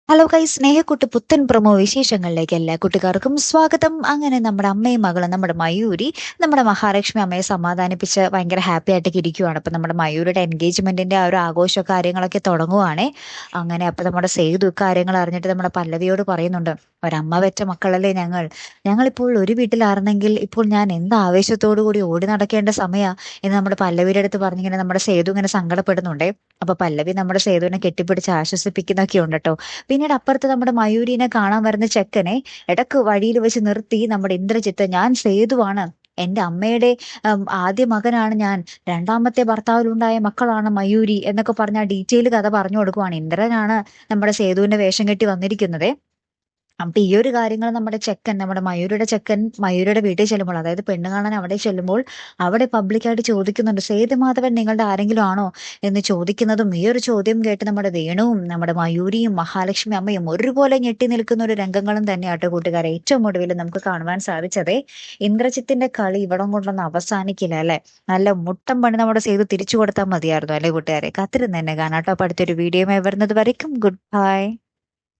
Hello guys, Snehakkoottu പുത്തൻ promo വിശേഷങ്ങളിലേക്ക് എല്ലാ കൂട്ടുകാർക്കും സ്വാഗതം. അങ്ങനെ നമ്മുടെ അമ്മയും മകളും നമ്മുടെ മയൂരി നമ്മുടെ മഹാലക്ഷ്മി അമ്മയെ സമാധാനിപ്പിച്ച് ഭയങ്കര ഹാപ്പി ആയിട്ടൊക്കെ ഇരിക്കുവാണ്. അപ്പൊ നമ്മുടെ മയൂരിയുടെ എൻഗേജ്മെന്റിന്റെ ആ ഒരു ആഘോഷ കാര്യങ്ങളൊക്കെ തുടങ്ങുവാണേ. അങ്ങനെ അപ്പൊ നമ്മുടെ സേതു കാര്യങ്ങൾ അറിഞ്ഞിട്ട് നമ്മുടെ പല്ലവിയോട് പറയുന്നുണ്ട്, ഒരമ്മ വെച്ച മക്കളല്ലേ ഞങ്ങളിപ്പോൾ ഒരു വീട്ടിലായിരുന്നെങ്കിൽ ഇപ്പോൾ ഞാൻ എന്ത് ആവേശത്തോടു കൂടി ഓടി നടക്കേണ്ട സമയ എന്ന് നമ്മുടെ പല്ലവിയുടെ അടുത്ത് പറഞ്ഞിങ്ങനെ നമ്മുടെ സേതു ഇങ്ങനെ സങ്കടപ്പെടുന്നുണ്ടേ. അപ്പൊ പല്ലവി നമ്മുടെ സേതുവിനെ കെട്ടിപ്പിടിച്ച് ആശ്വസിപ്പിക്കുന്നൊക്കെ ഉണ്ട് കേട്ടോ. പിന്നീട് അപ്പുറത്ത് നമ്മുടെ മയൂരിനെ കാണാൻ വരുന്ന ചെക്കനെ ഇടക്ക് വഴിയിൽ വെച്ച് നിർത്തി നമ്മുടെ ഇന്ദ്രജിത്ത്, ഞാൻ സേതുവാണ്, എന്റെ അമ്മയുടെ ആദ്യ മകനാണ് ഞാൻ, രണ്ടാമത്തെ ഭർത്താവിലുണ്ടായ മക്കളാണ് മയൂരി എന്നൊക്കെ പറഞ്ഞ ആ ഡീറ്റെയിൽ കഥ പറഞ്ഞു കൊടുക്കുവാണ്. ഇന്ദ്രനാണ് നമ്മുടെ സേതുവിന്റെ വേഷം കെട്ടി വന്നിരിക്കുന്നത്. അപ്പൊ ഈ ഒരു കാര്യങ്ങൾ നമ്മുടെ ചെക്കൻ, നമ്മുടെ മയൂരിയുടെ ചെക്കൻ മയൂരിയുടെ വീട്ടിൽ ചെല്ലുമ്പോൾ, അതായത് പെണ്ണ് കാണാൻ അവിടെ ചെല്ലുമ്പോൾ അവിടെ പബ്ലിക്കായിട്ട് ചോദിക്കുന്നുണ്ട്, സേതുമാധവൻ നിങ്ങളുടെ ആരെങ്കിലും ആണോ എന്ന് ചോദിക്കുന്നതും ഈ ഒരു ചോദ്യം കേട്ട് നമ്മുടെ വേണുവും നമ്മുടെ മയൂരിയും മഹാലക്ഷ്മി അമ്മയും ഒരുപോലെ ഞെട്ടി നിൽക്കുന്ന ഒരു രംഗങ്ങളും തന്നെയാട്ടോ കൂട്ടുകാരെ ഏറ്റവും ഒടുവിൽ നമുക്ക് കാണുവാൻ സാധിച്ചതേ. ഇന്ദ്രജിത്തിന്റെ കളി ഇവിടം കൊണ്ടൊന്നും അവസാനിക്കില്ല അല്ലെ. നല്ല മുട്ടം പണി നമ്മുടെ സേതു തിരിച്ചു കൊടുത്താൽ മതിയായിരുന്നു അല്ലെ കൂട്ടുകാരെ. കാത്തിരുന്ന് തന്നെ കാണാട്ടോ. അപ്പൊ അടുത്തൊരു വീഡിയോ വരുന്നത് വരയ്ക്കും ഗുഡ് ബൈ.